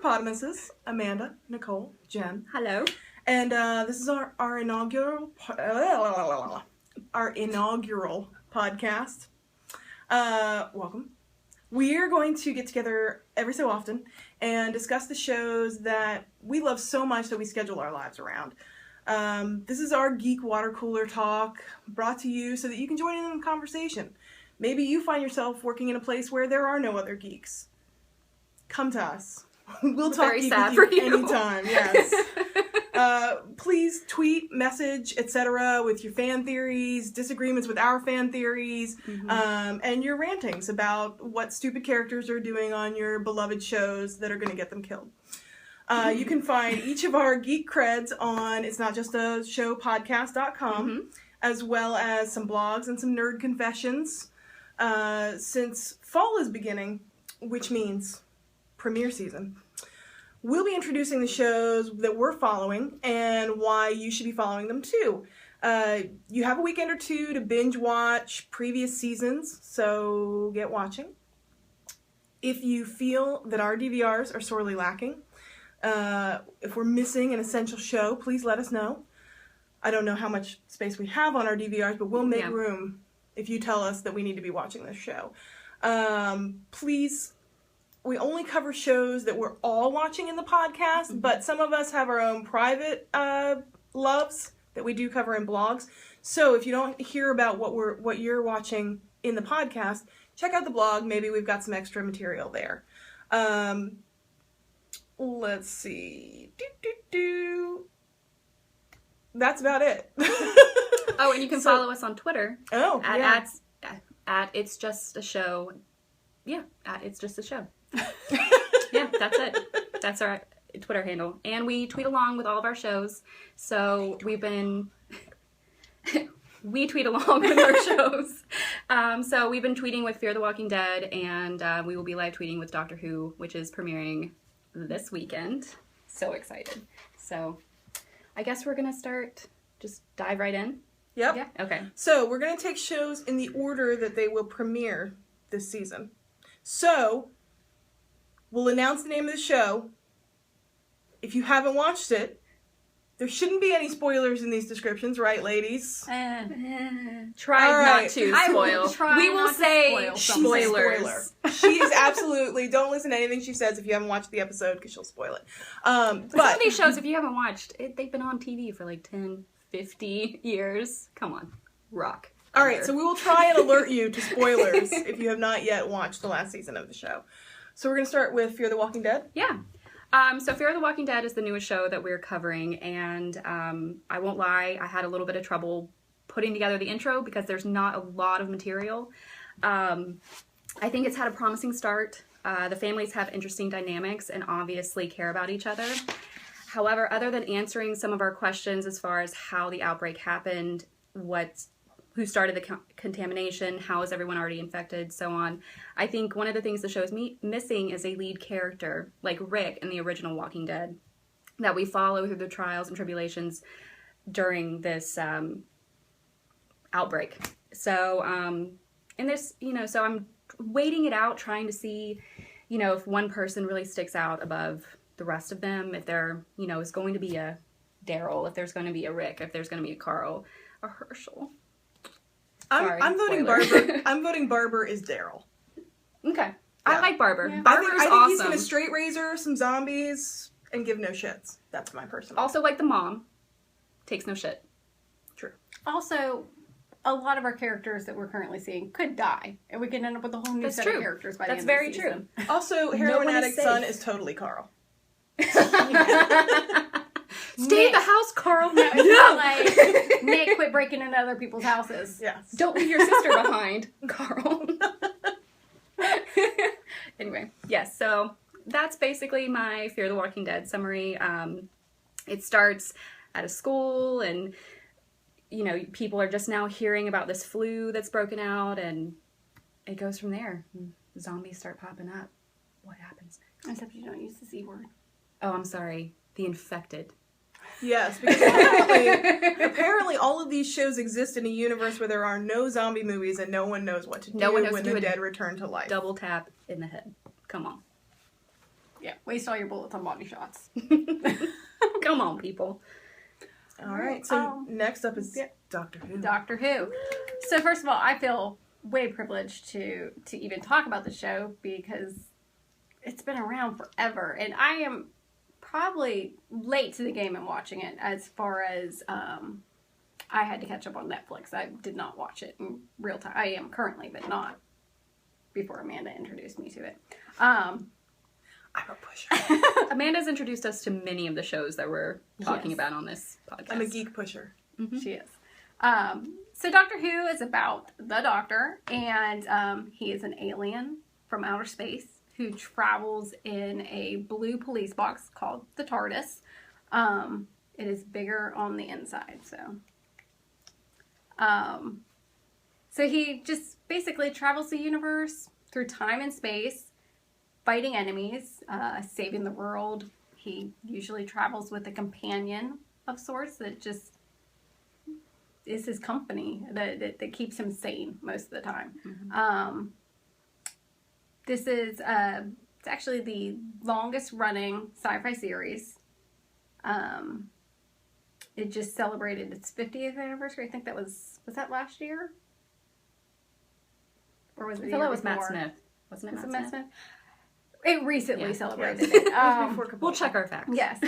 hippopotamuses, Amanda, Nicole, Jen. Hello. And this is our inaugural podcast. Welcome. We are going to get together every so often and discuss the shows that we love so much that we schedule our lives around. This is our geek water cooler talk, brought to you so that you can join in the conversation. Maybe you find yourself working in a place where there are no other geeks. Come to us. We'll talk geek with you anytime. Yes. Please tweet, message, etc. with your fan theories, disagreements with our fan theories, and your rantings about what stupid characters are doing on your beloved shows that are going to get them killed. You can find each of our geek creds on It's Not Just a Show podcast.com, as well as some blogs and some nerd confessions. Since fall is beginning, which means premiere season, we'll be introducing the shows that we're following and why you should be following them too. You have a weekend or two to binge watch previous seasons, so get watching. If you feel that our DVRs are sorely lacking, if we're missing an essential show, please let us know. I don't know how much space we have on our DVRs, but we'll make room if you tell us that we need to be watching this show. Please, we only cover shows that we're all watching in the podcast, but some of us have our own private loves that we do cover in blogs. So if you don't hear about what you're watching in the podcast, check out the blog. Maybe we've got some extra material there. Let's see. That's about it. Oh, and you can follow us on Twitter. Oh, at It's Just a Show. Yeah, at It's Just a Show. Yeah, that's it. That's our Twitter handle. And we tweet along with all of our shows. So we tweet along with our shows. So we've been tweeting with Fear the Walking Dead, and we will be live tweeting with Doctor Who, which is premiering this weekend. So excited. So I guess we're going to just dive right in. Yep. Yeah. Okay. So we're going to take shows in the order that they will premiere this season. So we'll announce the name of the show. If you haven't watched it, there shouldn't be any spoilers in these descriptions, right, ladies? Try not to spoil. We will say spoilers. She is absolutely, don't listen to anything she says if you haven't watched the episode, because she'll spoil it. But some of these shows, if you haven't watched, they've been on TV for like 10, 50 years. Come on. Rock. All right, so we will try and alert you to spoilers if you have not yet watched the last season of the show. So we're going to start with Fear the Walking Dead? Yeah. So Fear the Walking Dead is the newest show that we're covering, and I won't lie, I had a little bit of trouble putting together the intro because there's not a lot of material. I think it's had a promising start. The families have interesting dynamics and obviously care about each other. However, other than answering some of our questions as far as how the outbreak happened, who started the contamination, how is everyone already infected, so on. I think one of the things the show is missing is a lead character, like Rick in the original Walking Dead, that we follow through the trials and tribulations during this outbreak. So, so I'm waiting it out, trying to see, if one person really sticks out above the rest of them, if there, is going to be a Daryl, if there's going to be a Rick, if there's going to be a Carl, a Herschel. I'm voting Barber. I'm voting Barber is Daryl. Okay. Yeah. I like Barber. Yeah. Barber's I think awesome. He's going to straight razor some zombies and give no shits. That's my personal. Also, like the mom. Takes no shit. True. Also, a lot of our characters that we're currentely seeing could die. And we could end up with a whole new set of characters by the end of the season. That's very true. Also, heroin addict son is totally Carl. Stay at the house, Carl. No, it's not like, Nick, quit breaking into other people's houses. Yes. Don't leave your sister behind, Carl. Anyway, yes, so that's basically my Fear the Walking Dead summary. It starts at a school, and, people are just now hearing about this flu that's broken out, and it goes from there. Zombies start popping up. What happens next? Except you don't use the Z word. Oh, I'm sorry. The infected. Yes, because apparently all of these shows exist in a universe where there are no zombie movies and no one knows what to do when the dead return to life. Double tap in the head. Come on. Yeah, waste all your bullets on body shots. Come on, people. All right, so next up is Doctor Who. Doctor Who. So first of all, I feel way privileged to even talk about the show because it's been around forever, and I am probably late to the game in watching it as far as I had to catch up on Netflix. I did not watch it in real time. I am currently, but not before Amanda introduced me to it. I'm a pusher. Amanda's introduced us to many of the shows that we're talking about on this podcast. I'm a geek pusher. Mm-hmm. She is. So Doctor Who is about the Doctor, and he is an alien from outer space who travels in a blue police box called the TARDIS. It is bigger on the inside, so he just basically travels the universe through time and space, fighting enemies, saving the world. He usually travels with a companion of sorts that just is his company, that keeps him sane most of the time. Mm-hmm. This is it's actually the longest running sci-fi series. It just celebrated its 50th anniversary. I think that was that last year? Or was it the year before? Was Matt Smith. Wasn't it Matt Smith? It recently celebrated it. We'll check our facts. Yes.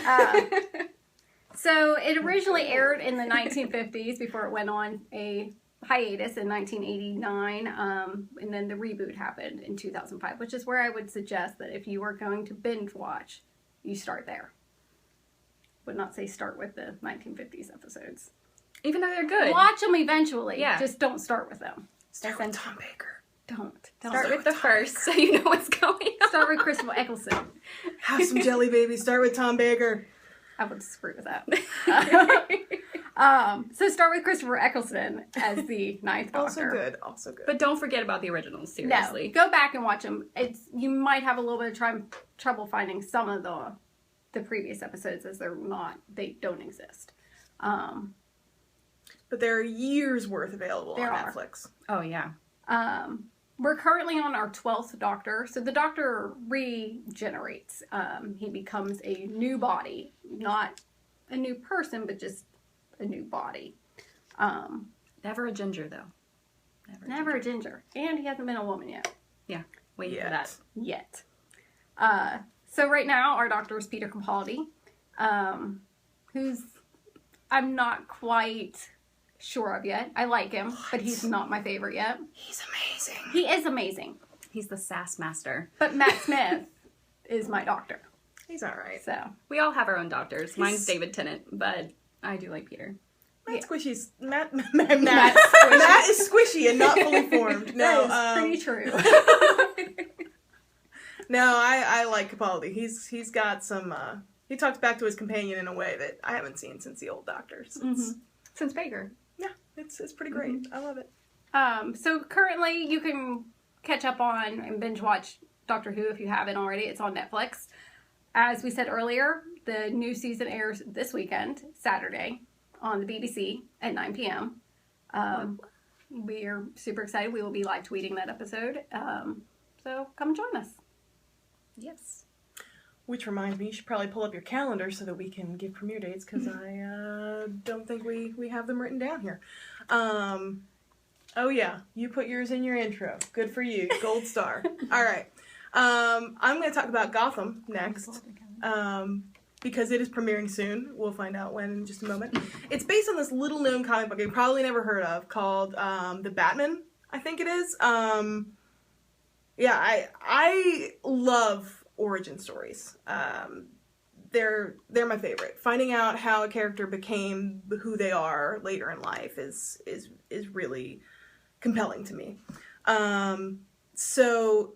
So it originally aired in the 1950s before it went on a hiatus in 1989, and then the reboot happened in 2005, which is where I would suggest that if you are going to binge watch, you start there. Would not say start with the 1950s episodes. Even though they're good. Watch them eventually. Yeah. Just don't start with them. Start with Tom Baker. Don't. Start with the first so you know what's going on. Start with Christopher Eccleston. Have some jelly, baby. Start with Tom Baker. I would disagree with that. So start with Christopher Eccleston as the Ninth Doctor. Also good. But don't forget about the originals, seriously. No, go back and watch them. You might have a little bit of trouble finding some of the previous episodes as they don't exist. But there are years worth available on Netflix. Oh, yeah. We're currently on our 12th Doctor. So the Doctor regenerates. He becomes a new body. Not a new person, but just a new body. Never a ginger, though. Never a ginger. And he hasn't been a woman yet. Yeah, waiting for that. Yet. So right now, our Doctor is Peter Capaldi, who's I'm not quite sure of yet. I like him, but he's not my favorite yet. He's amazing. He is amazing. He's the sass master. But Matt Smith is my Doctor. He's all right. So we all have our own doctors. Mine's David Tennant, but I do like Peter. Matt Squishy's Matt is squishy and not fully formed. No, that is pretty true. No, I like Capaldi. He's got some. He talks back to his companion in a way that I haven't seen since the old Doctors. Since Baker. Yeah, it's pretty great. I love it. So currently you can catch up on and binge watch Doctor Who if you haven't already. It's on Netflix. As we said earlier, the new season airs this weekend, Saturday, on the BBC at 9 p.m. We are super excited. We will be live tweeting that episode. So come join us. Yes. Which reminds me, you should probably pull up your calendar so that we can give premiere dates, because I don't think we have them written down here. Oh yeah, you put yours in your intro. Good for you. Gold star. All right. I'm going to talk about Gotham next, because it is premiering soon. We'll find out when in just a moment. It's based on this little-known comic book you probably never heard of called The Batman, I think it is. Yeah, I love origin stories. They're my favorite. Finding out how a character became who they are later in life is really compelling to me. So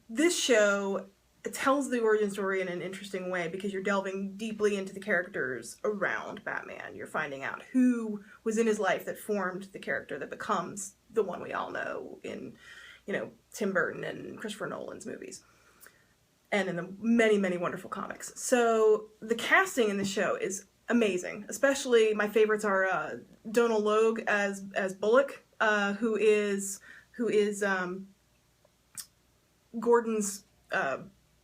this show tells the origin story in an interesting way because you're delving deeply into the characters around Batman. You're finding out who was in his life that formed the character that becomes the one we all know in, Tim Burton and Christopher Nolan's movies. And in the many, many wonderful comics. So the casting in the show is amazing. Especially my favorites are Donal Logue as Bullock, who is Gordon's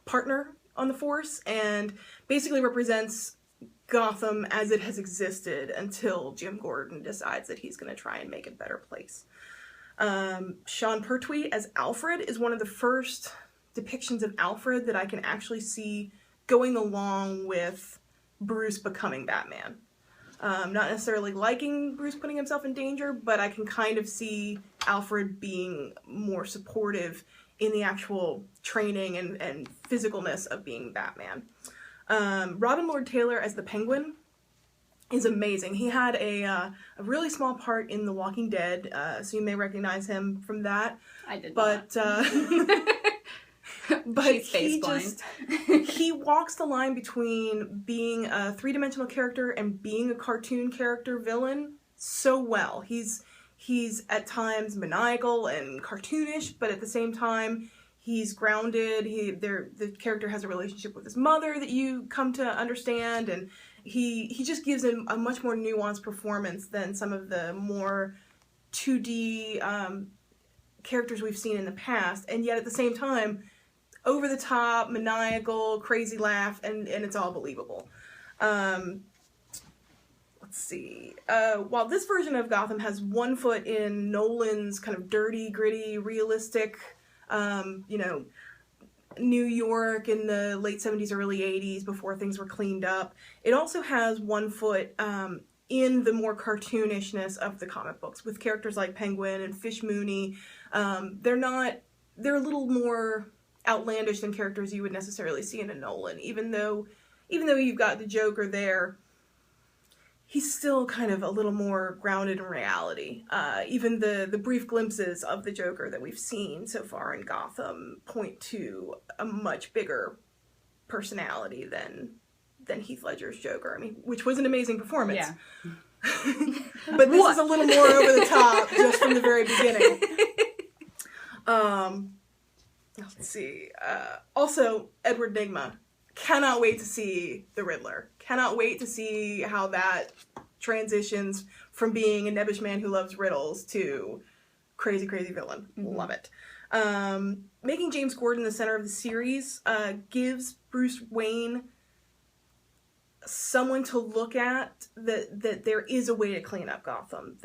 partner on the Force and basically represents Gotham as it has existed until Jim Gordon decides that he's going to try and make it a better place. Sean Pertwee as Alfred is one of the first depictions of Alfred that I can actually see going along with Bruce becoming Batman. Not necessarily liking Bruce putting himself in danger, but I can kind of see Alfred being more supportive in the actual training and physicalness of being Batman. Robin Lord Taylor as the Penguin is amazing. He had a really small part in The Walking Dead, so you may recognize him from that. I did not. But he walks the line between being a three-dimensional character and being a cartoon character villain so well. He's at times maniacal and cartoonish, but at the same time, he's grounded. The character has a relationship with his mother that you come to understand, and he just gives him a much more nuanced performance than some of the more 2D characters we've seen in the past, and yet at the same time, over the top, maniacal, crazy laugh, and it's all believable. Let's see. While this version of Gotham has one foot in Nolan's kind of dirty, gritty, realistic, New York in the late 70s, early 80s, before things were cleaned up, it also has one foot in the more cartoonishness of the comic books, with characters like Penguin and Fish Mooney. They're a little more outlandish than characters you would necessarily see in a Nolan. Even though you've got the Joker there, he's still kind of a little more grounded in reality. Even the brief glimpses of the Joker that we've seen so far in Gotham point to a much bigger personality than Heath Ledger's Joker. I mean, which was an amazing performance. Yeah. But this is a little more over the top just from the very beginning. Let's see. Also, Edward Nygma. Cannot wait to see the Riddler. Cannot wait to see how that transitions from being a nebbish man who loves riddles to crazy, crazy villain. Mm-hmm. Love it. Making James Gordon the center of the series gives Bruce Wayne someone to look at that there is a way to clean up Gotham.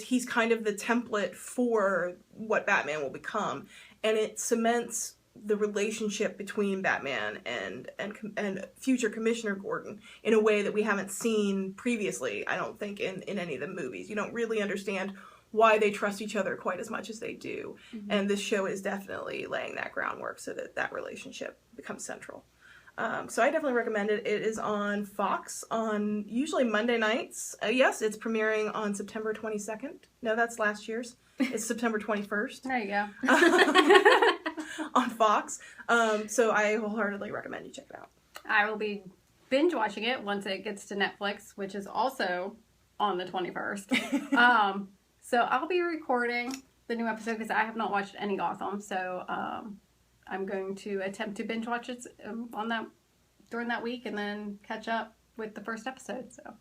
He's kind of the template for what Batman will become. And it cements the relationship between Batman and future Commissioner Gordon in a way that we haven't seen previously, I don't think, in any of the movies. You don't really understand why they trust each other quite as much as they do. Mm-hmm. And this show is definitely laying that groundwork so that relationship becomes central. So I definitely recommend it. It is on Fox on usually Monday nights. Yes, it's premiering on September 22nd. No, that's last year's. It's September 21st. There you go. On Fox. So I wholeheartedly recommend you check it out. I will be binge watching it once it gets to Netflix, which is also on the 21st. So I'll be recording the new episode because I have not watched any Gotham. So I'm going to attempt to binge watch it during that week and then catch up with the first episode. So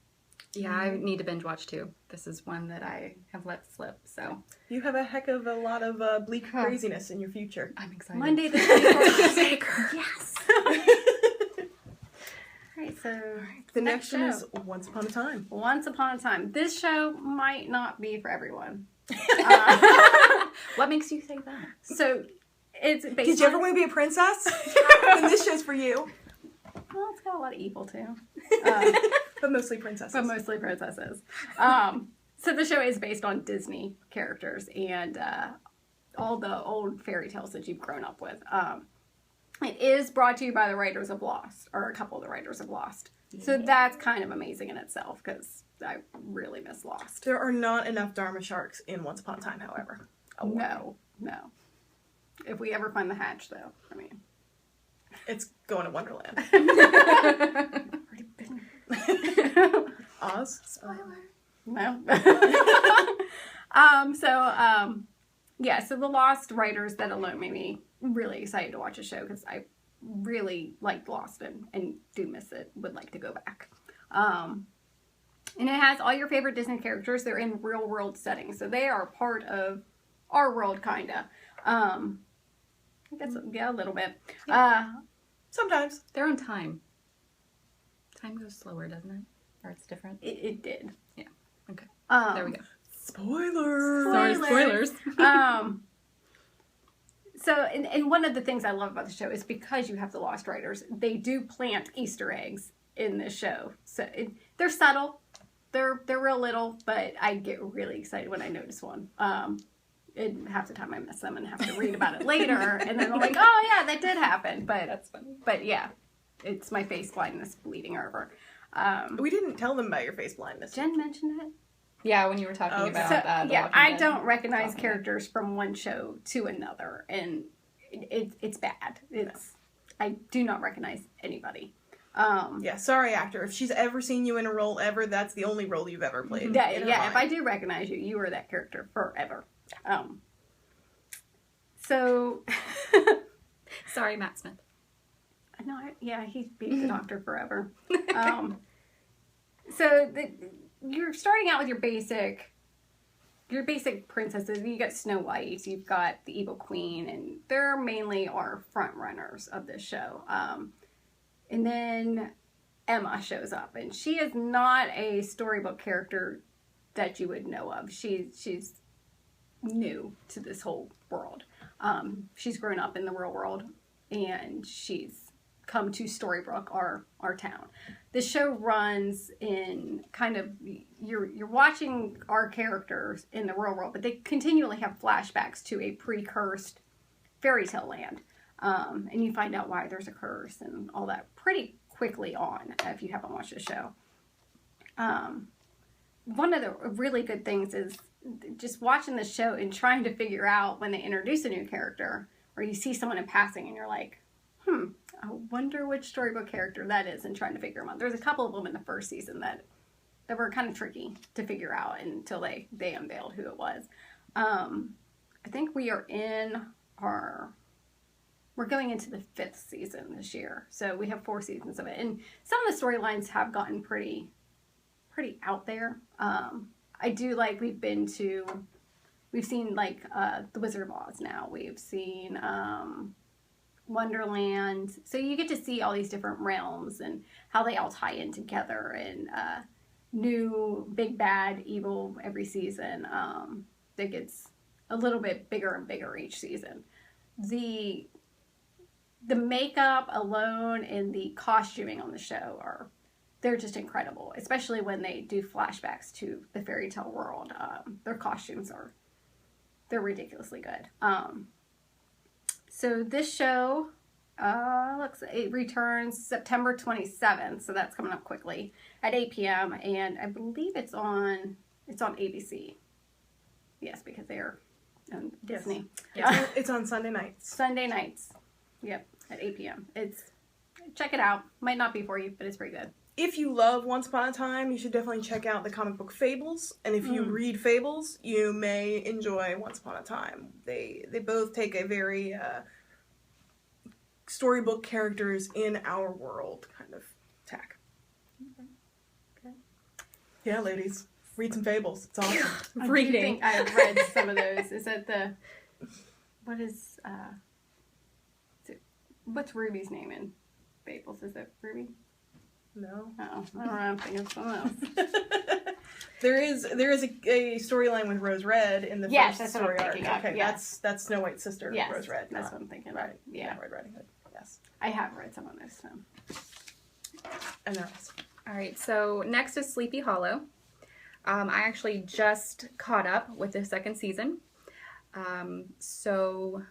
yeah, I need to binge watch too. This is one that I have let slip. So you have a heck of a lot of bleak craziness in your future. I'm excited. Monday the 24th. Yes. All right, so the next one is Once Upon a Time. Once Upon a Time. This show might not be for everyone. What makes you say that? So it's based Did you ever want to be a princess? Then this show's for you. Well, it's got a lot of evil too. But mostly princesses. So the show is based on Disney characters and all the old fairy tales that you've grown up with. It is brought to you by the writers of Lost, or a couple of the writers of Lost. Yeah. So that's kind of amazing in itself, because I really miss Lost. There are not enough Dharma sharks in Once Upon a Time, however. Oh, no. If we ever find the hatch, though, I mean... It's going to Wonderland. Oz? Spoiler. No. So the Lost writers, that alone made me really excited to watch a show, because I really liked Lost and do miss it. Would like to go back. And it has all your favorite Disney characters. They're in real world settings, so they are part of our world, kinda. I guess, yeah, a little bit. Sometimes. They're on time. Time goes slower, doesn't it? Or it's different? It did. Yeah. Okay. There we go. Spoilers. Sorry, spoilers. So, and one of the things I love about the show is because you have the Lost Writers, they do plant Easter eggs in this show. So they're subtle, they're real little, but I get really excited when I notice one. And half the time I miss them and have to read about it later, and then I'm like, oh yeah, that did happen. But That's funny. But yeah, it's my face blindness bleeding over. We didn't tell them about your face blindness. Jen mentioned it. Yeah, when you were talking about So, The yeah, Walking I Dead. don't recognize characters from one show to another, and it's bad. I do not recognize anybody. Yeah, sorry, actor. If she's ever seen you in a role ever, that's the only role you've ever played. Yeah, in her if mind. I do recognize you, you are that character forever. So, Sorry, Matt Smith. no, he's been the Doctor forever. So you're starting out with your basic princesses. You got Snow White, you've got the Evil Queen, and they're mainly our front runners of this show. And then Emma shows up, and she is not a storybook character that you would know of. She's new to this whole world. She's grown up in the real world, and she's come to Storybrooke, our town. The show runs in kind of, you're watching our characters in the real world, but they continually have flashbacks to a pre-cursed fairy tale land. And you find out why there's a curse and all that pretty quickly on, if you haven't watched the show. One of the really good things is just watching the show and trying to figure out when they introduce a new character, or you see someone in passing and you're like, I wonder which storybook character that is, and trying to figure them out. There's a couple of them in the first season that were kind of tricky to figure out until they unveiled who it was. I think we are we're going into the 5th season this year. So we have 4 seasons of it. And some of the storylines have gotten pretty out there. I do like, we've seen like The Wizard of Oz now. We've seen Wonderland. So you get to see all these different realms and how they all tie in together, and new big bad evil every season that gets a little bit bigger and bigger each season. The makeup alone and the costuming on the show they're just incredible, especially when they do flashbacks to the fairy tale world. Their costumes they're ridiculously good. So this show, it returns September 27th, so that's coming up quickly at 8 p.m. and I believe it's on ABC. Yes, because they're on Disney. Yeah, it's on Sunday nights. Sunday nights. Yep, at 8 p.m. Check it out. Might not be for you, but it's pretty good. If you love Once Upon a Time, you should definitely check out the comic book Fables. And if you read Fables, you may enjoy Once Upon a Time. They both take a very storybook characters in our world kind of tack. Okay. Yeah, ladies, read some Fables. It's awesome. I do think I've read some of those. Is that what's Ruby's name in Fables? Is it Ruby? No. Oh, I don't know. I'm thinking of someone else. There is a storyline with Rose Red in the Yes, first that's what I'm story arc. thinking of, Okay, yes. that's Snow White's sister, Yes, Rose Red. that's what I'm thinking of. Right. Yeah. Red Riding Hood. Yes. I have read some of those. So. And they're awesome. All right, so next is Sleepy Hollow. I actually just caught up with the 2nd season. So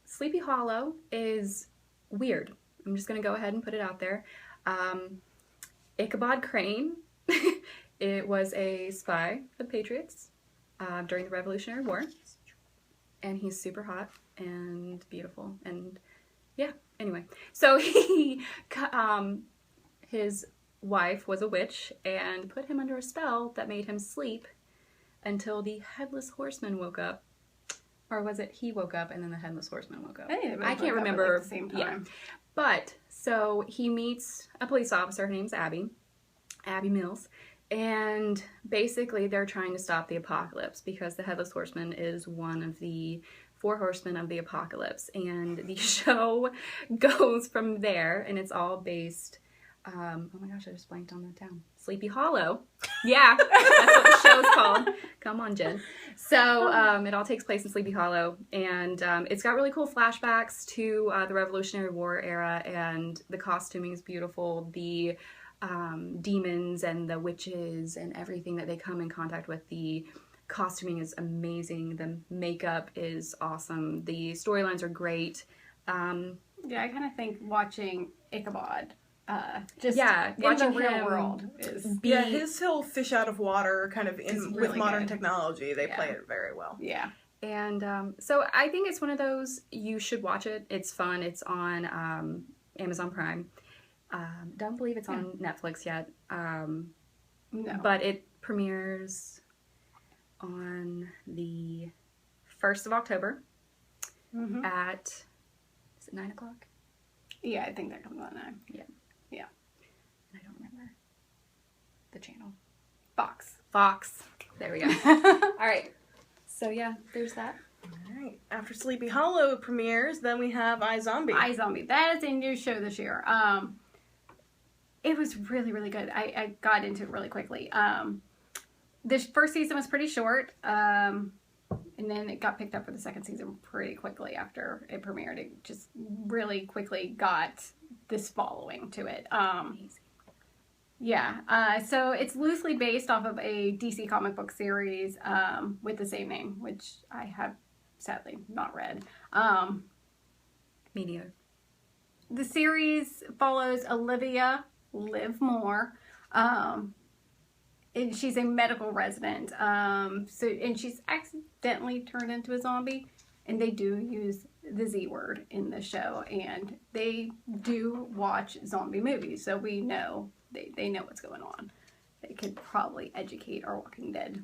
Sleepy Hollow is weird. I'm just going to go ahead and put it out there. Ichabod Crane, it was a spy for the Patriots during the Revolutionary War. And he's super hot and beautiful. And yeah, anyway. So his wife was a witch and put him under a spell that made him sleep until the Headless Horseman woke up. Or was it he woke up and then the Headless Horseman woke up? I can't remember. At the same time. Yeah. But, so he meets a police officer. Her name's Abby Mills. And basically they're trying to stop the apocalypse because the Headless Horseman is one of the Four Horsemen of the Apocalypse, and the show goes from there, and it's all based. Oh my gosh, I just blanked on the town. Sleepy Hollow. Yeah, that's what the show's called. Come on, Jen. So it all takes place in Sleepy Hollow, and it's got really cool flashbacks to the Revolutionary War era, and the costuming is beautiful. The demons and the witches and everything that they come in contact with, the costuming is amazing. The makeup is awesome. The storylines are great. Yeah, I kind of think watching Ichabod, just Yeah, in watching the real him world is, Yeah, his whole fish out of water kind of It's with really modern good. technology, they Yeah. play it very well. yeah. And so I think it's one of those, you should watch it. It's fun. It's on Amazon Prime. Don't believe it's on Netflix yet. No. But it premieres on the 1st of October Mhm. at, is it 9 o'clock? Yeah, I think that comes on now. I don't remember the channel. Fox. Fox. There we go. All right. So yeah, there's that. All right. After Sleepy Hollow premieres, then we have iZombie. iZombie. That is a new show this year. It was really, really good. I got into it really quickly. The first season was pretty short, and then it got picked up for the second season pretty quickly after it premiered. It just really quickly got this following to it. Amazing. Yeah, so it's loosely based off of a DC comic book series with the same name, which I have sadly not read. Me neither. The series follows Olivia Liv Moore, and she's a medical resident. And she's accidentally turned into a zombie, and they do use the Z word in the show, and they do watch zombie movies, so we know they know what's going on. They could probably educate our Walking Dead.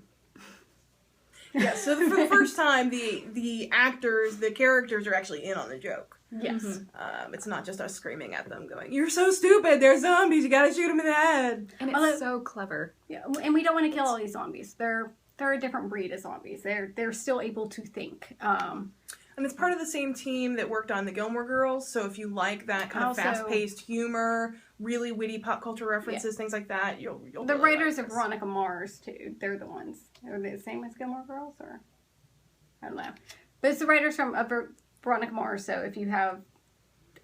Yeah, so for the first time, the actors, the characters are actually in on the joke. Yes. Mm-hmm. It's not just us screaming at them going, "You're so stupid, they're zombies, you gotta shoot them in the head." And it's so clever. Yeah, and we don't want to kill all these zombies. They're a different breed of zombies. They're still able to think. And it's part of the same team that worked on the Gilmore Girls, so if you like that kind of Also- fast-paced humor, really witty pop culture references, things like that, you'll The really writers like of this. Veronica Mars too. They're the ones. Are they the same as Gilmore Girls, or I don't know. But it's the writers from Veronica Mars. So if you have,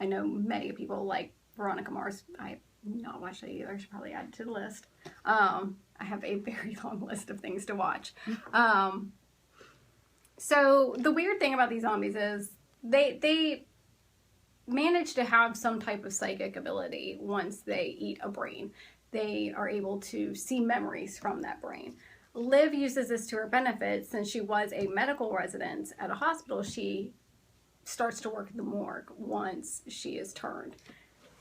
I know many people like Veronica Mars. I have not watched it either. I should probably add it to the list. I have a very long list of things to watch. So the weird thing about these zombies is they manage to have some type of psychic ability once they eat a brain. They are able to see memories from that brain. Liv uses this to her benefit. Since she was a medical resident at a hospital, she starts to work at the morgue once she is turned,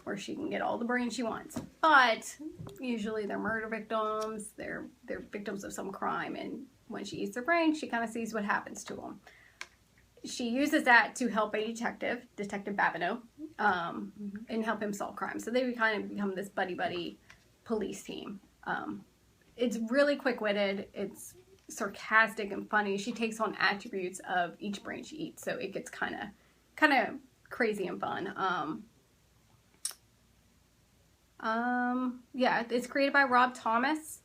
where she can get all the brains she wants. But usually they're murder victims, they're victims of some crime, and when she eats their brain, she kind of sees what happens to them. She uses that to help a detective, Detective Babineau, and help him solve crimes. So they kind of become this buddy-buddy police team. It's really quick-witted. It's sarcastic and funny. She takes on attributes of each brain she eats, so it gets kind of crazy and fun. Yeah, it's created by Rob Thomas.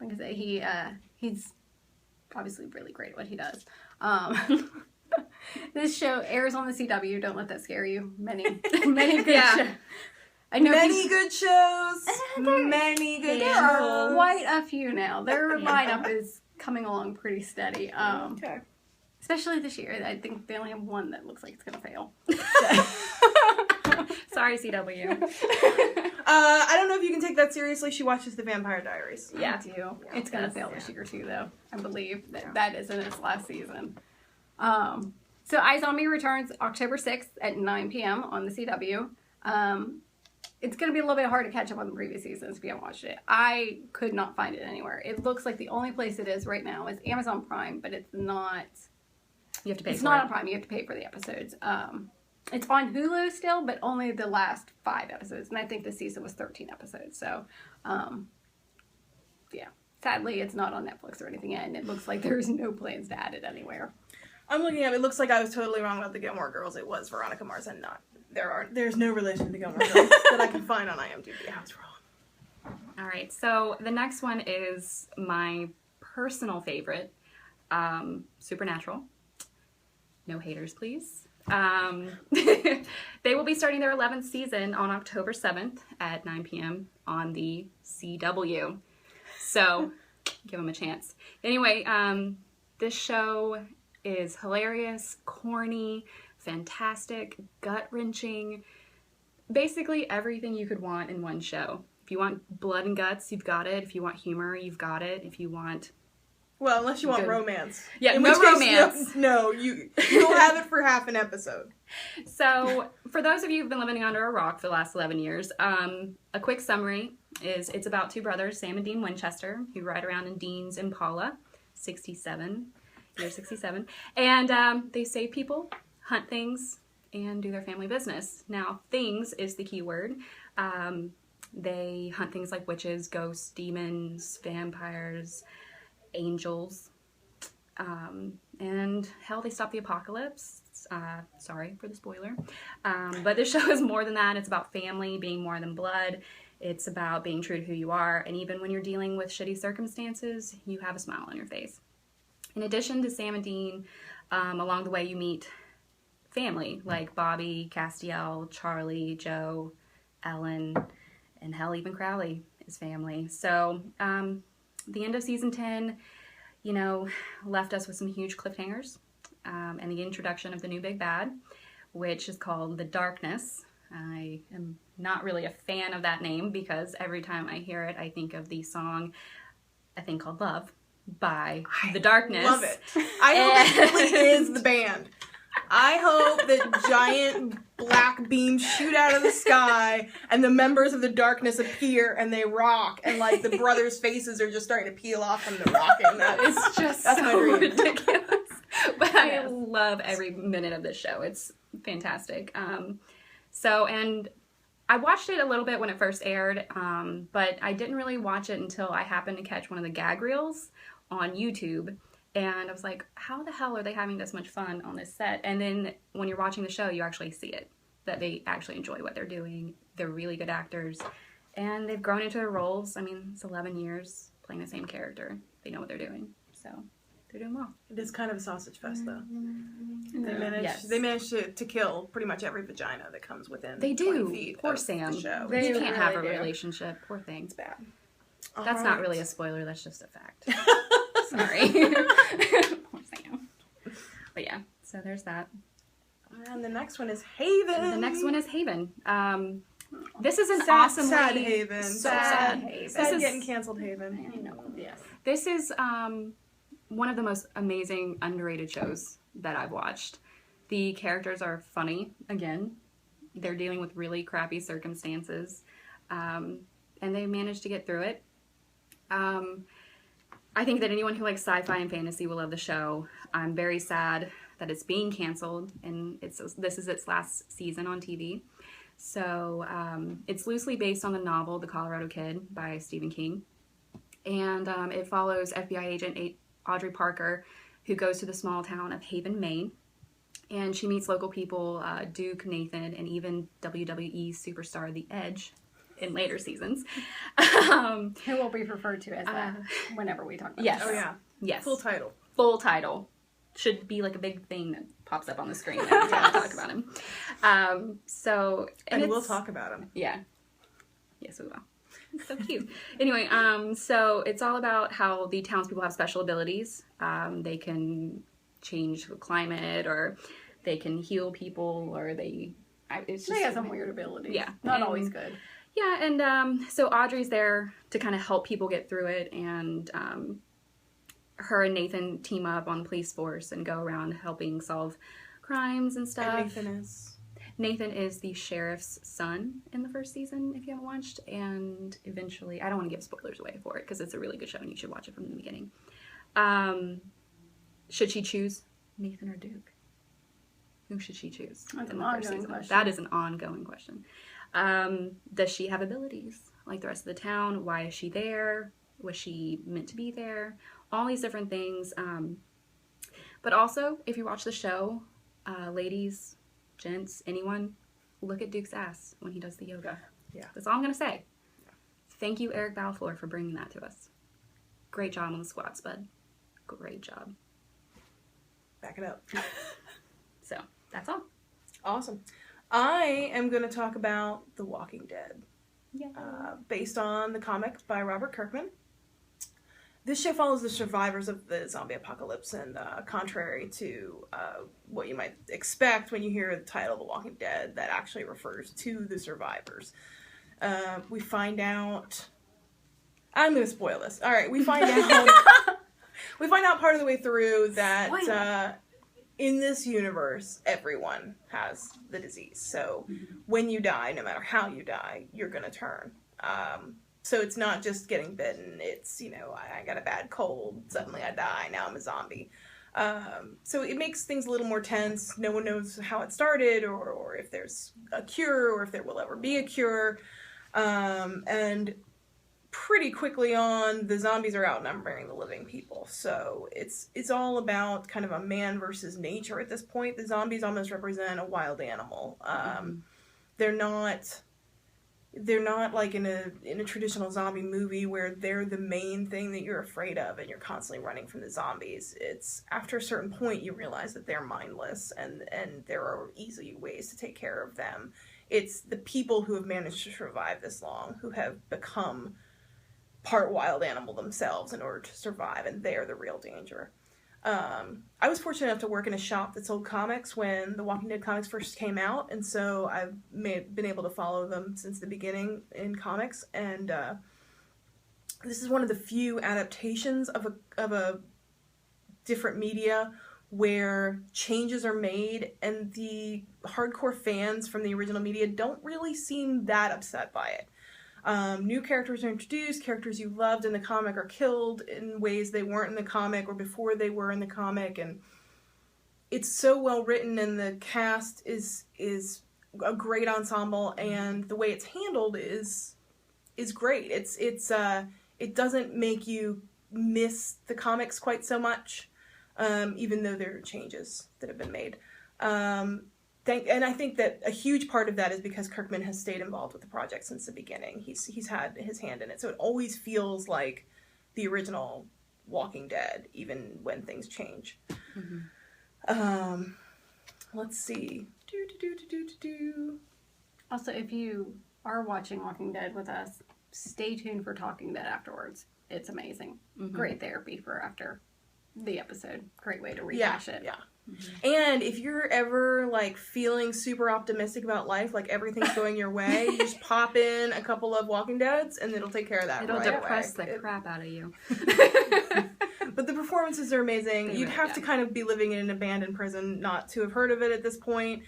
Like I say, he's obviously really great at what he does. This show airs on the CW. Don't let that scare you. Many good Yeah. shows. I know Many good shows. Many good there are shows. quite a few now. Their lineup is coming along pretty steady. Okay. Especially this year. I think they only have one that looks like it's going to fail. Sorry, CW. I don't know if you can take that seriously. She watches The Vampire Diaries. Yeah. I do. It's going to fail this year too, though. I believe that is in its last season. So iZombie returns October 6th at 9 p.m. on the CW. It's going to be a little bit hard to catch up on the previous seasons if you haven't watched it. I could not find it anywhere. It looks like the only place it is right now is Amazon Prime, but it's not. You have to pay It's for not it. on Prime. You have to pay for the episodes. It's on Hulu still, but only the last 5 episodes. And I think this season was 13 episodes. So, yeah. Sadly, it's not on Netflix or anything, and it looks like there's no plans to add it anywhere. I'm looking at it. It looks like I was totally wrong about the Gilmore Girls. It was Veronica Mars and not. There's no relation to the Gilmore Girls that I can find on IMDb. I was wrong. All right, so the next one is my personal favorite, Supernatural. No haters, please. They will be starting their 11th season on October 7th at 9 p.m. on the CW. So, give them a chance. Anyway, this show is hilarious, corny, fantastic, gut-wrenching. Basically everything you could want in one show. If you want blood and guts, you've got it. If you want humor, you've got it. If you want... Well, unless you want romance. Yeah, in no which case, romance. No, you'll have it for half an episode. So, for those of you who've been living under a rock for the last 11 years, a quick summary is it's about two brothers, Sam and Dean Winchester, who ride around in Dean's Impala, 67, year 67, and they save people, hunt things, and do their family business. Now, things is the key word. They hunt things like witches, ghosts, demons, vampires, angels, and hell, they stop the apocalypse. Sorry for the spoiler. But this show is more than that. It's about family being more than blood. It's about being true to who you are. And even when you're dealing with shitty circumstances, you have a smile on your face. In addition to Sam and Dean, along the way you meet family like Bobby, Castiel, Charlie, Joe, Ellen, and hell, even Crowley is family. So, the end of season 10, left us with some huge cliffhangers, and the introduction of the new big bad, which is called The Darkness. I am not really a fan of that name because every time I hear it, I think of the song, I think called Love, by The Darkness. Love it. I hope it really is the band. I hope that giant black beams shoot out of the sky and the members of the Darkness appear and they rock and like the brothers' faces are just starting to peel off from the rocking. It's just that's so ridiculous. But I love every minute of this show. It's fantastic. And I watched it a little bit when it first aired, but I didn't really watch it until I happened to catch one of the gag reels on YouTube. And I was like, how the hell are they having this much fun on this set? And then when you're watching the show, you actually see it, that they actually enjoy what they're doing. They're really good actors. And they've grown into their roles. I mean, it's 11 years playing the same character. They know what they're doing. So they're doing well. It is kind of a sausage fest, though. Yes. They managed to kill pretty much every vagina that comes within 20 feet Poor of Sam. the show. They They can't have a really do. relationship. Poor thing. It's bad. That's not really a spoiler. That's just a fact. Sorry. Poor Sam. But yeah, so there's that. And the next one is Haven. The next one is Haven. This is an sad Haven. So sad. Haven. Sad This getting is, canceled Haven. I know. Yes. this is one of the most amazing, underrated shows that I've watched. The characters are funny, again. They're dealing with really crappy circumstances. And they managed to get through it. I think that anyone who likes sci-fi and fantasy will love the show. I'm very sad that it's being canceled, and this is its last season on TV. So it's loosely based on the novel The Colorado Kid by Stephen King. And it follows FBI agent Audrey Parker, who goes to the small town of Haven, Maine. And she meets local people, Duke, Nathan, and even WWE superstar The Edge in later seasons. Who will be referred to as that whenever we talk about Yes. the Oh, show. yeah. Yes. Full title. Full title. Should be like a big thing that pops up on the screen every time I talk about him. And we'll it's- talk about him. Yeah. Yes, we will. It's so cute. Anyway, so it's all about how the townspeople have special abilities. They can change the climate, or they can heal people, or it's just... They have some weird abilities. Yeah. Not And- always good. Yeah, and so Audrey's there to kind of help people get through it, and her and Nathan team up on the police force and go around helping solve crimes and stuff. And Nathan is the sheriff's son in the first season, if you haven't watched, and eventually, I don't want to give spoilers away for it, because it's a really good show and you should watch it from the beginning. Should she choose Nathan or Duke? Who should she choose? That's in an the first ongoing season? question. That is an ongoing question. Does she have abilities like the rest of the town? Why is she there? Was she meant to be there? All these different things. But also, if you watch the show, ladies, gents, anyone, look at Duke's ass when he does the yoga. Yeah. That's all I'm going to say. Thank you, Eric Balfour, for bringing that to us. Great job on the squats, bud. Great job. Back it up. So, that's all. Awesome. I am going to talk about The Walking Dead. Yeah. Based on the comic by Robert Kirkman. This show follows the survivors of the zombie apocalypse, and contrary to what you might expect when you hear the title The Walking Dead, that actually refers to the survivors. We find out... I'm going to spoil this. All right, we find out... we find out part of the way through that in this universe, everyone has the disease. So when you die, no matter how you die, you're going to turn. So it's not just getting bitten. It's, I got a bad cold. Suddenly I die. Now I'm a zombie. So it makes things a little more tense. No one knows how it started or if there's a cure or if there will ever be a cure. And pretty quickly on, the zombies are outnumbering the living people. So it's all about kind of a man versus nature at this point. The zombies almost represent a wild animal. They're not like in a traditional zombie movie where they're the main thing that you're afraid of and you're constantly running from the zombies. It's after a certain point you realize that they're mindless and there are easy ways to take care of them. It's the people who have managed to survive this long who have become part wild animal themselves in order to survive, and they're the real danger. I was fortunate enough to work in a shop that sold comics when the Walking Dead comics first came out, and so I've been able to follow them since the beginning in comics, and this is one of the few adaptations of a different media where changes are made, and the hardcore fans from the original media don't really seem that upset by it. New characters are introduced, characters you loved in the comic are killed in ways they weren't in the comic or before they were in the comic, and it's so well written, and the cast is a great ensemble, and the way it's handled is great. It doesn't make you miss the comics quite so much, even though there are changes that have been made. And I think that a huge part of that is because Kirkman has stayed involved with the project since the beginning. He's had his hand in it, so it always feels like the original Walking Dead, even when things change. Let's see. Also, if you are watching Walking Dead with us, stay tuned for Talking Dead afterwards. It's amazing. Great therapy for after the episode. Great way to rehash it. Yeah. And if you're ever feeling super optimistic about life, like everything's going your way, you just pop in a couple of Walking Deads and it'll take care of that. It'll depress the crap out of you. But the performances are amazing. You'd have to kind of be living in an abandoned prison not to have heard of it at this point.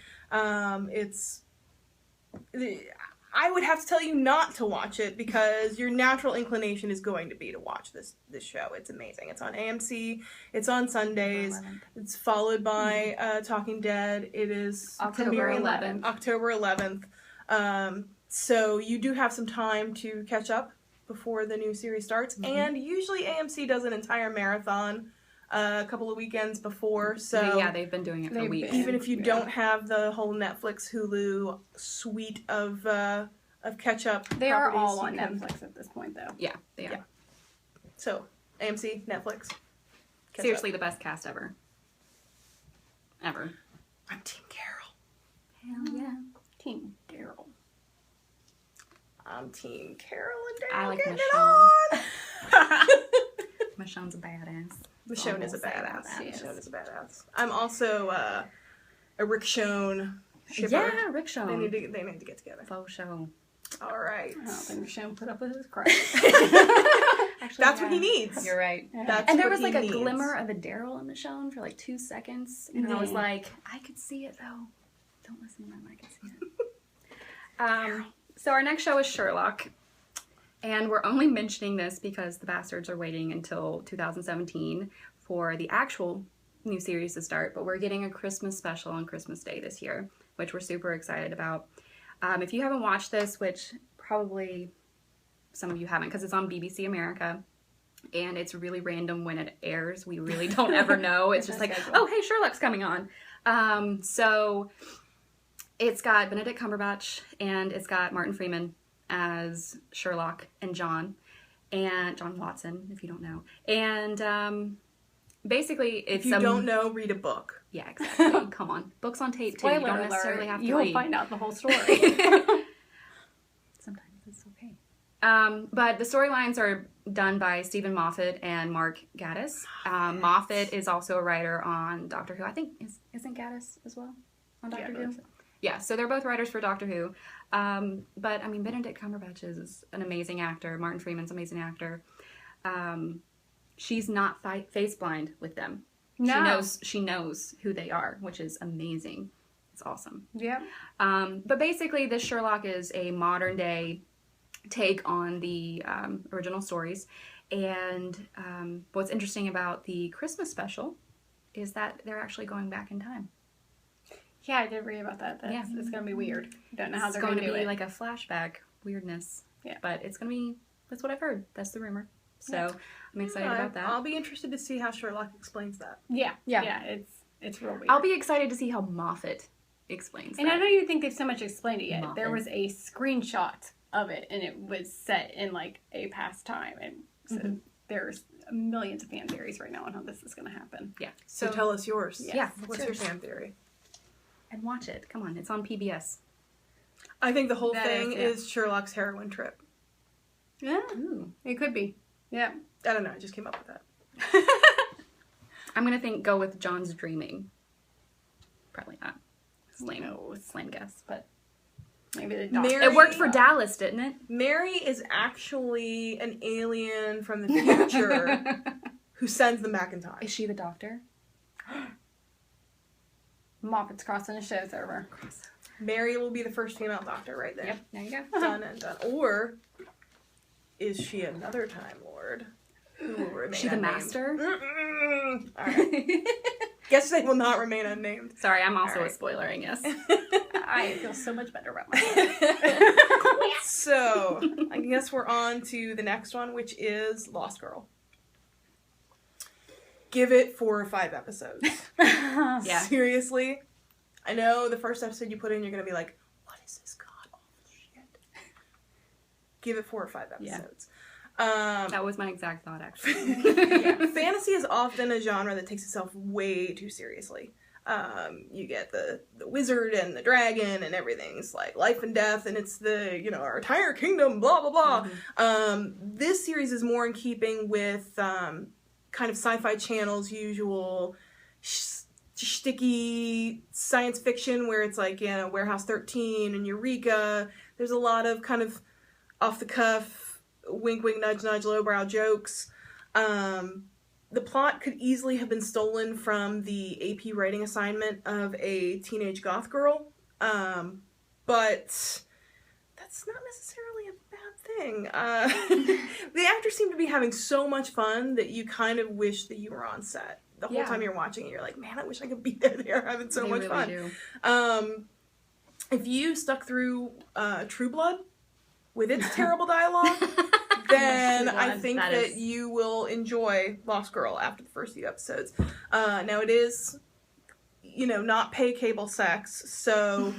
I would have to tell you not to watch it because your natural inclination is going to be to watch this show. It's amazing. It's on AMC. It's on Sundays. It's followed by Talking Dead. It is October 11th. October 11th. So you do have some time to catch up before the new series starts. And usually AMC does an entire marathon a couple of weekends before. So yeah, they've been doing it for weeks. Even if you don't have the whole Netflix, Hulu suite of catch-up They are all on Netflix at this point, though. Yeah, they are. Yeah. So, AMC, Netflix. Seriously, the best cast ever. Ever. I'm Team Carol. Hell yeah. Team Daryl. I'm Team Carol and Daryl. I like getting Michonne. it on. Michonne's a badass. Michonne is a badass. Yes. Michonne is a badass. I'm also a Rick Shone shipper. Yeah, Rick Shone. They need to get together. Faux show. All right. I don't think Michonne put up with his crap. Actually, That's what he needs. You're right. That's And there what was he a needs. glimmer of a Daryl in Michonne for 2 seconds. And I was like, I could see it though. Don't listen to them, I could see it. So our next show is Sherlock. And we're only mentioning this because the bastards are waiting until 2017 for the actual new series to start. But we're getting a Christmas special on Christmas Day this year, which we're super excited about. If you haven't watched this, which probably some of you haven't because it's on BBC America, and it's really random when it airs. We really don't ever know. It's just like, oh, hey, Sherlock's coming on. So it's got Benedict Cumberbatch, and it's got Martin Freeman as Sherlock and John Watson, if you don't know. And basically, it's if you don't know, read a book. Yeah, exactly. Come on, books on tape too. You don't necessarily have to read. You'll find out the whole story. Sometimes it's okay. But the storylines are done by Stephen Moffat and Mark Gatiss. Moffat is also a writer on Doctor Who. I think isn't Gatiss as well on Doctor Who? So. Yeah, so they're both writers for Doctor Who. But I mean, Benedict Cumberbatch is an amazing actor. Martin Freeman's an amazing actor. She's not face blind with them. No. She knows who they are, which is amazing. It's awesome. Yeah. But basically, this Sherlock is a modern day take on the original stories. And what's interesting about the Christmas special is that they're actually going back in time. Yeah, I did read about that. It's going to be weird. Don't know how they're going to do it. It's going to be like a flashback weirdness. Yeah. But it's going to be, that's what I've heard. That's the rumor. So I'm excited about that. I'll be interested to see how Sherlock explains that. Yeah. It's real weird. I'll be excited to see how Moffat explains and that. I don't even think they've so much explained it yet. Moffat. There was a screenshot of it, and it was set in like a past time, and so there's millions of fan theories right now on how this is going to happen. Yeah. So tell us yours. Yes. Yeah. What's your fan theory? And watch it. Come on, it's on PBS. I think the whole thing is Sherlock's heroin trip. Yeah. Ooh. It could be. Yeah. I don't know. I just came up with that. I'm going to go with John's dreaming. Probably not. Lame guess, but maybe the doctor. It worked for Dallas, didn't it? Mary is actually an alien from the future who sends them back in time. Is she the doctor? Moffat's crossing the shows over. Mary will be the first female doctor right there. Yep, there you go. Done and done. Or is she another Time Lord who will remain Is she the unnamed? Master? All right. Guess they will not remain unnamed. Sorry, I'm also a spoiler, I guess. I feel so much better about myself. So, I guess we're on to the next one, which is Lost Girl. Give it 4 or 5 episodes. Yeah. Seriously. I know the first episode you put in, you're going to be like, what is this god-awful shit? Give it 4 or 5 episodes. Yeah. That was my exact thought, actually. Fantasy is often a genre that takes itself way too seriously. You get the wizard and the dragon and everything's like life and death, and it's our entire kingdom, blah, blah, blah. Mm-hmm. This series is more in keeping with kind of Sci-Fi Channel's usual shticky science fiction, where it's like, Warehouse 13 and Eureka. There's a lot of kind of off-the-cuff, wink, wink, nudge, nudge, lowbrow jokes. The plot could easily have been stolen from the AP writing assignment of a teenage goth girl, but that's not necessarily a bad thing. The actors seem to be having so much fun that you kind of wish that you were on set. The whole time you're watching it, you're like, man, I wish I could be there. They're having so much fun. Do. If you stuck through True Blood with its terrible dialogue, then I think that you will enjoy Lost Girl after the first few episodes. Now it is, not pay cable sex, so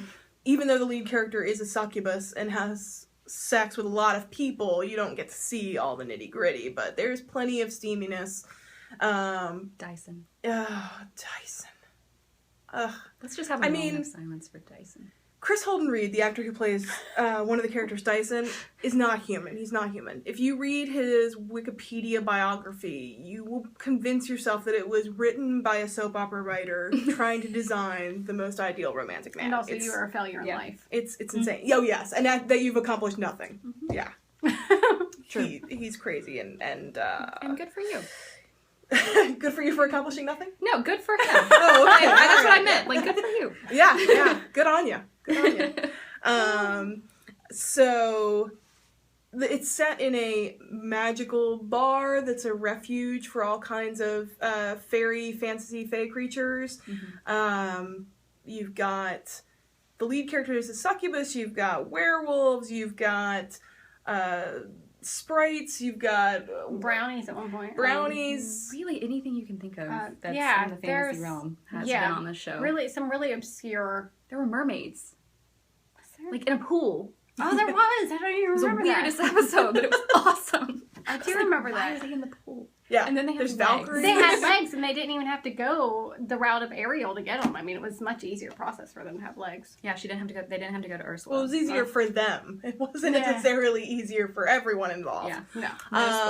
even though the lead character is a succubus and has sex with a lot of people, you don't get to see all the nitty gritty, but there's plenty of steaminess. Dyson. Dyson. Let's just have a moment of silence for Dyson. Chris Holden Reed, the actor who plays one of the characters, Dyson, is not human. He's not human. If you read his Wikipedia biography, you will convince yourself that it was written by a soap opera writer trying to design the most ideal romantic man. And also, you are a failure in life. It's insane. Oh, yes. And that you've accomplished nothing. Mm-hmm. Yeah. True. He's crazy and good for you. Good for you for accomplishing nothing? No, good for him. Oh, okay. That's what I meant. Like, good for you. Yeah. Good on you. So it's set in a magical bar that's a refuge for all kinds of fairy, fantasy, fae creatures. Mm-hmm. You've got the lead character is a succubus. You've got werewolves. You've got sprites, you've got brownies at one point. brownies. Really, anything you can think of that's yeah, in the fantasy realm has been on this show. Some really obscure. There were mermaids. Like in a pool. Oh, there was. I don't even remember that. It was the weirdest episode, but it was awesome. I do remember Why that. are they in the pool? Yeah, and then they there's had Valkyries. They had legs, and they didn't even have to go the route of Ariel to get them. I mean, it was a much easier process for them to have legs. Yeah, she didn't have to go. They didn't have to go to Ursula. Well, it was easier for them. It wasn't necessarily easier for everyone involved. Yeah, no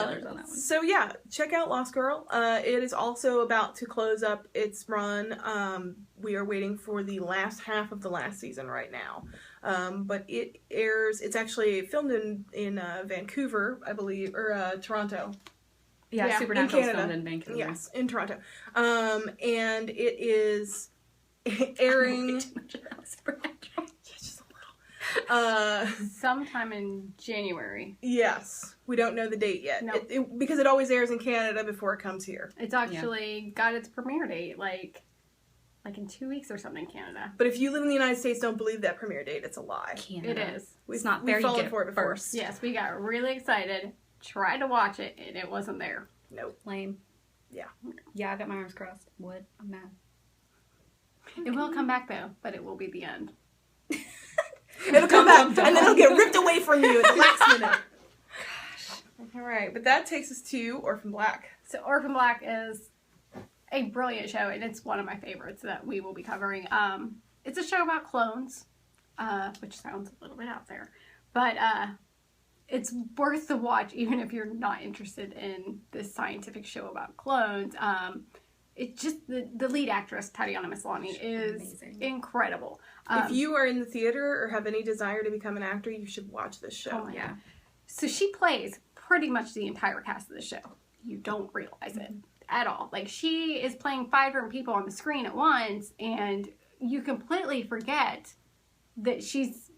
spoilers on that one. So yeah, check out Lost Girl. It is also about to close up its run. We are waiting for the last half of the last season right now. But it airs. It's actually filmed in Vancouver, I believe, or Toronto. Yeah, Supernatural is filmed in Vancouver. Yes, in Toronto. And it is airing. Too much about Supernatural. Just a little. Sometime in January. Yes, we don't know the date yet. Nope. Because it always airs in Canada before it comes here. It's actually got its premiere date like in 2 weeks or something in Canada. But if you live in the United States, don't believe that premiere date. It's a lie. It is. It's not there. You get for it before. first. Yes, we got really excited, tried to watch it, and it wasn't there. Nope. Lame. Yeah. Yeah, I got my arms crossed. What? I'm mad. It will come back though, but it will be the end. It'll come back, and then it'll get ripped away from you at the last minute. Gosh. All right, but that takes us to Orphan Black. So Orphan Black is a brilliant show, and it's one of my favorites that we will be covering. It's a show about clones, which sounds a little bit out there, but it's worth the watch even if you're not interested in this scientific show about clones. It's just the lead actress, Tatiana Maslany, is incredible. If you are in the theater or have any desire to become an actor, you should watch this show. Oh my God. So she plays pretty much the entire cast of the show. You don't realize it at all. Like, she is playing 5 different people on the screen at once, and you completely forget that she's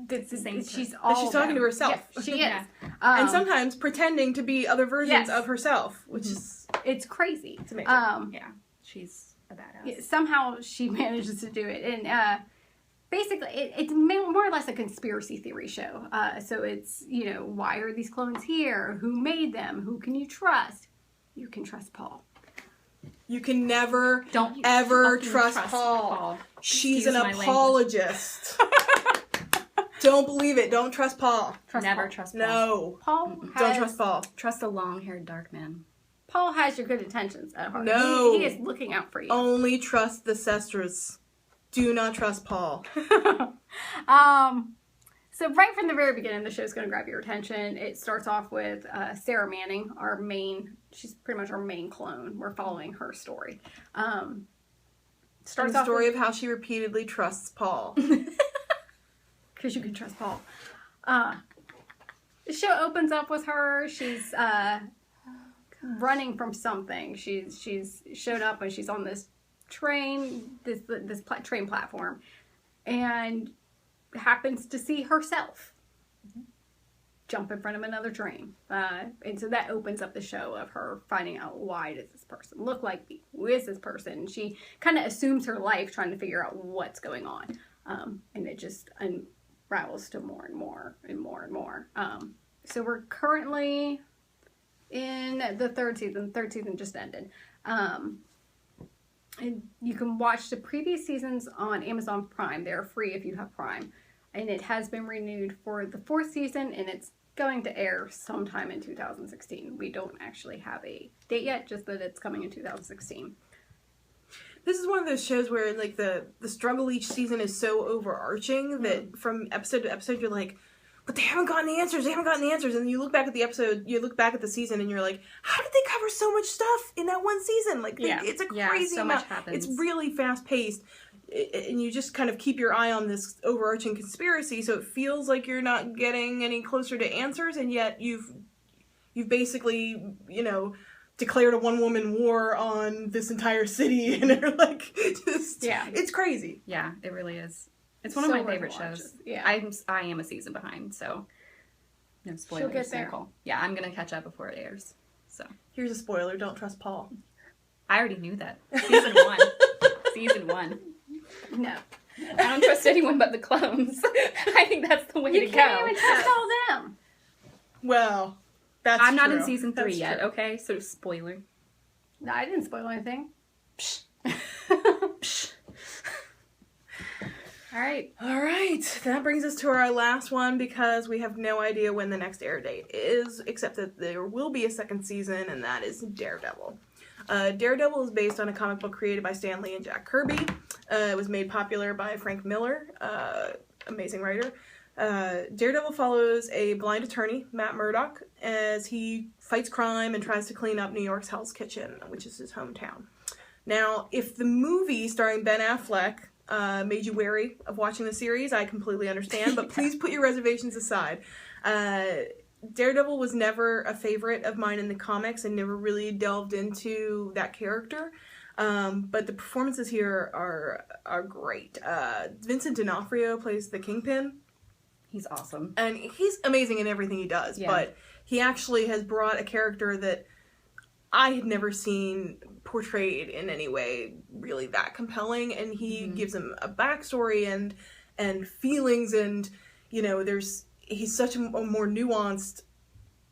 the same she's person. all That she's talking to herself. Yeah, she is. And sometimes pretending to be other versions Yes. of herself, which is it's crazy. it's amazing. Yeah, she's a badass. Yeah, somehow she manages to do it, and basically it's more or less a conspiracy theory show. So it's, why are these clones here? Who made them? Who can you trust? You can trust Paul. You can never, Don't ever fucking trust Paul. She's Excuse an my apologist. Don't believe it. Don't trust Paul. Never trust Paul. No. Paul Don't trust Paul. Trust a long-haired dark man. Paul has your good intentions at heart. No. He is looking out for you. Only trust the Sestras. Do not trust Paul. So right from the very beginning, the show's going to grab your attention. It starts off with Sarah Manning, she's pretty much our main clone. We're following her story. Starts the story of how she repeatedly trusts Paul. Because you can trust Paul. The show opens up with her. She's running from something. She's showed up and she's on this train, train platform, and happens to see herself jump in front of another train. And so that opens up the show of her finding out, why does this person look like me? Who is this person? She kind of assumes her life trying to figure out what's going on. And it just unravels to more and more and more and more. So we're currently in the third season. The third season just ended. And you can watch the previous seasons on Amazon Prime. They're free if you have Prime. And it has been renewed for the 4th season, and it's going to air sometime in 2016. We don't actually have a date yet, just that it's coming in 2016. This is one of those shows where, like, the struggle each season is so overarching that from episode to episode you're like, but they haven't gotten the answers, and then you look back at the episode, you look back at the season, and you're like, how did they cover so much stuff in that one season? Like, it's a crazy so amount. much happens. It's really fast-paced, and you just kind of keep your eye on this overarching conspiracy, so it feels like you're not getting any closer to answers, and yet you've basically, declared a one-woman war on this entire city, and they're like, it's crazy. Yeah, it really is. It's one of my favorite watch shows. it. Yeah. I am a season behind, so no spoilers. She'll get there. Nicole. Yeah, I'm gonna catch up before it airs. So Here's a spoiler, don't trust Paul. I already knew that. Season 1. Season 1. No. I don't trust anyone but the clones. I think that's the way to You can't go. even trust all them. Well, that's I'm not true. in season 3 That's yet, true. okay? So spoiler. No, I didn't spoil anything. All right. All right, that brings us to our last one because we have no idea when the next air date is, except that there will be a second season, and that is Daredevil. Daredevil is based on a comic book created by Stan Lee and Jack Kirby. It was made popular by Frank Miller, amazing writer. Daredevil follows a blind attorney, Matt Murdock, as he fights crime and tries to clean up New York's Hell's Kitchen, which is his hometown. Now, if the movie starring Ben Affleck made you wary of watching the series, I completely understand, but please put your reservations aside. Daredevil was never a favorite of mine in the comics and never really delved into that character. But the performances here are great. Vincent D'Onofrio plays the Kingpin. He's awesome. And he's amazing in everything he does, but he actually has brought a character that I had never seen portrayed in any way really that compelling, and he gives him a backstory and feelings, and he's such a more nuanced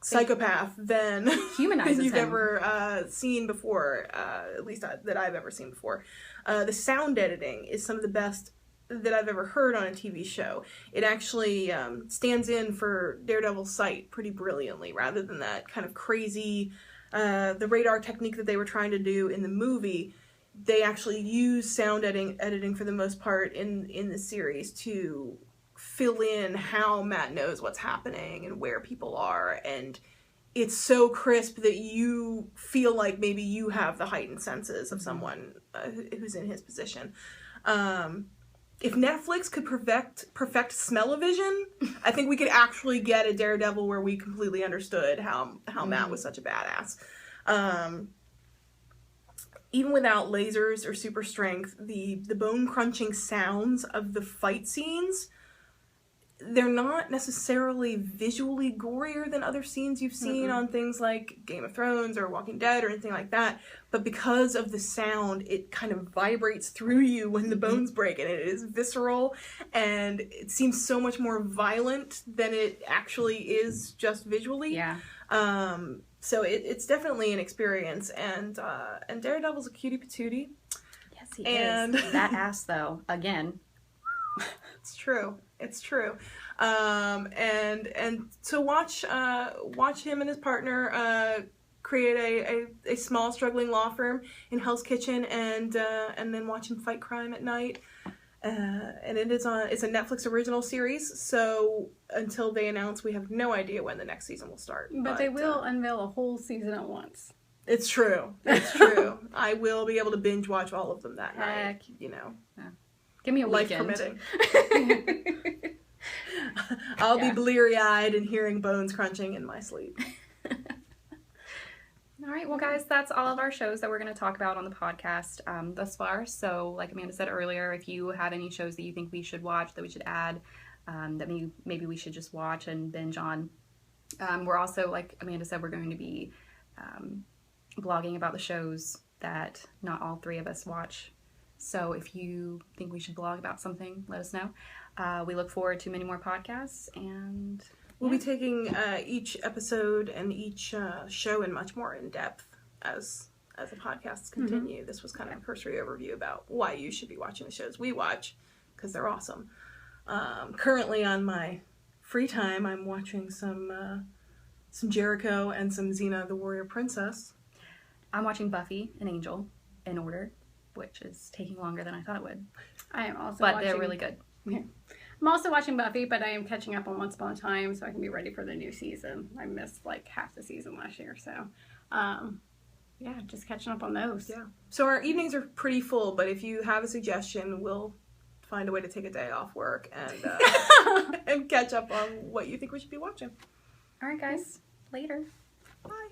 psychopath than humanizes you've him. ever seen before, at least that I've ever seen before. The sound editing is some of the best that I've ever heard on a TV show. It actually stands in for Daredevil's sight pretty brilliantly, rather than that kind of crazy the radar technique that they were trying to do in the movie. They actually use sound editing for the most part in the series to fill in how Matt knows what's happening and where people are, and it's so crisp that you feel like maybe you have the heightened senses of someone who's in his position. If Netflix could perfect smell-o-vision, I think we could actually get a Daredevil where we completely understood how Matt was such a badass. Even without lasers or super strength, the bone-crunching sounds of the fight scenes, they're not necessarily visually gorier than other scenes you've seen on things like Game of Thrones or Walking Dead or anything like that, but because of the sound, it kind of vibrates through you when the bones break, and it is visceral, and it seems so much more violent than it actually is just visually. Yeah. So it's definitely an experience, and Daredevil's a cutie patootie. Yes, he is. That ass, though, again. It's true. It's true. And to watch him and his partner create a small struggling law firm in Hell's Kitchen, and then watch him fight crime at night. And it's a Netflix original series, so until they announce, we have no idea when the next season will start. But they will unveil a whole season at once. It's true. It's true. I will be able to binge watch all of them that night. Yeah. Give me a life weekend. permitting. I'll be bleary-eyed and hearing bones crunching in my sleep. All right, well, guys, that's all of our shows that we're going to talk about on the podcast thus far. So, like Amanda said earlier, if you have any shows that you think we should watch, that we should add, that maybe we should just watch and binge on. We're also, like Amanda said, we're going to be blogging about the shows that not all three of us watch. So if you think we should blog about something, let us know. We look forward to many more podcasts, and we'll be taking each episode and each show in much more in depth as the podcasts continue. This was kind of a cursory overview about why you should be watching the shows we watch, because they're awesome. Currently on my free time, I'm watching some Jericho and some Xena the Warrior Princess. I'm watching Buffy and Angel in order, which is taking longer than I thought it would. I am also But watching... they're really good. Yeah. I'm also watching Buffy, but I am catching up on Once Upon a Time so I can be ready for the new season. I missed like half the season last year, so yeah, just catching up on those. Yeah. So our evenings are pretty full, but if you have a suggestion, we'll find a way to take a day off work and and catch up on what you think we should be watching. All right, guys. Later. Bye.